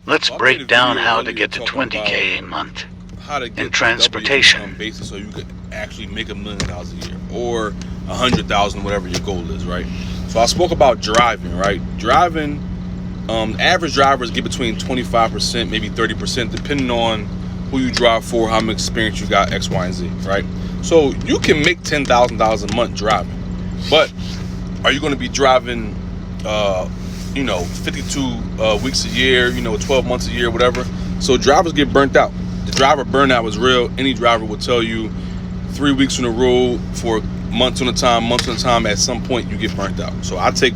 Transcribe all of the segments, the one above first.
Let's So I made break a down video how to earlier get to talking 20K a about month. how to get In transportation. basis so you could actually make $1 million a year or 100,000, whatever your goal is, right? So I spoke about driving, right? Driving, average drivers get between 25%, maybe 30%, depending on who you drive for, how much experience you got, X, Y, and Z, right? So you can make $10,000 a month driving, but are you going to be driving, 52 weeks a year, 12 months a year, whatever? So drivers get burnt out. The driver burnout is real. Any driver will tell you 3 weeks on the road for months on a time, at some point you get burnt out. So I take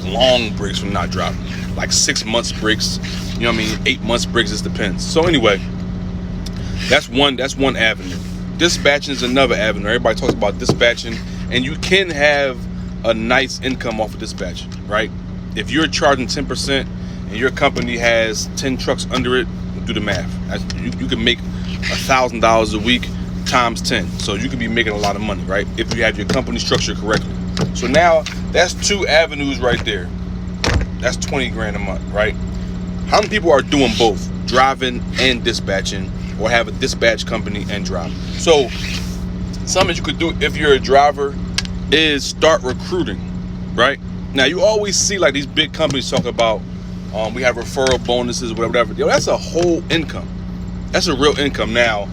long breaks from not driving, like 6 months breaks, 8 months breaks, it depends. So anyway, that's one avenue. Dispatching is another avenue. Everybody talks about dispatching, and you can have a nice income off of dispatching, right? If you're charging 10% and your company has 10 trucks under it, do the math. You can make $1,000 a week times 10. So you can be making a lot of money, right? If you have your company structured correctly. So now that's 2 avenues right there. That's 20 grand a month, right? How many people are doing both, driving and dispatching, or have a dispatch company and drive? So something you could do if you're a driver is start recruiting, right? Now you always see like these big companies talk about we have referral bonuses, whatever. Yo, that's a whole income. That's a real income. Now,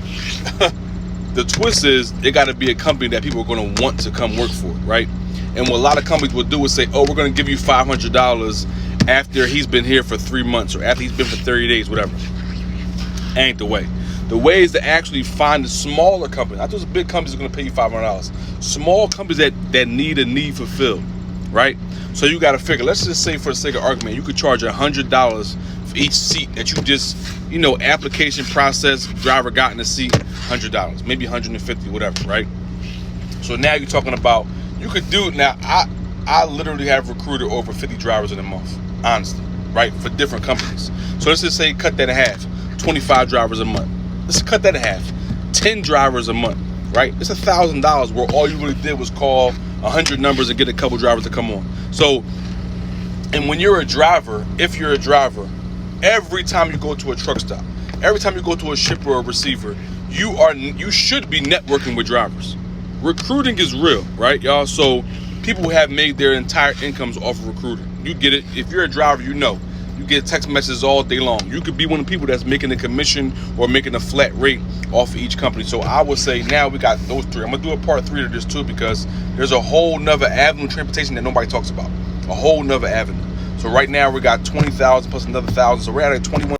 the twist is it got to be a company that people are going to want to come work for, right? And what a lot of companies will do is say, oh, we're going to give you $500 after he's been here for 3 months or after he's been for 30 days, whatever. Ain't the way. The way is to actually find a smaller company. Not those big companies are going to pay you $500. Small companies that need a need fulfilled, right? So you got to figure, let's just say for the sake of argument, you could charge $100 for each seat that you just, application process, driver got in the seat, $100, maybe $150, whatever, right? So now you're talking about, you could do, now I literally have recruited over 50 drivers in a month, honestly, right? For different companies. So let's just say cut that in half, 25 drivers a month. Let's cut that in half, 10 drivers a month, right? It's $1,000 where all you really did was call 100 numbers and get a couple drivers to come on. So, and when you're a driver, if you're a driver, every time you go to a truck stop, every time you go to a shipper or a receiver, you should be networking with drivers. Recruiting is real, right, y'all? So people have made their entire incomes off of recruiting. You get it. If you're a driver, you get text messages all day long. You could be one of the people that's making a commission or making a flat rate off of each company. So I would say now we got those 3. I'm gonna do a part 3 of this too, because there's a whole nother avenue of transportation that nobody talks about. A whole nother avenue. So right now we got 20,000 plus another 1,000. So we're at a 21.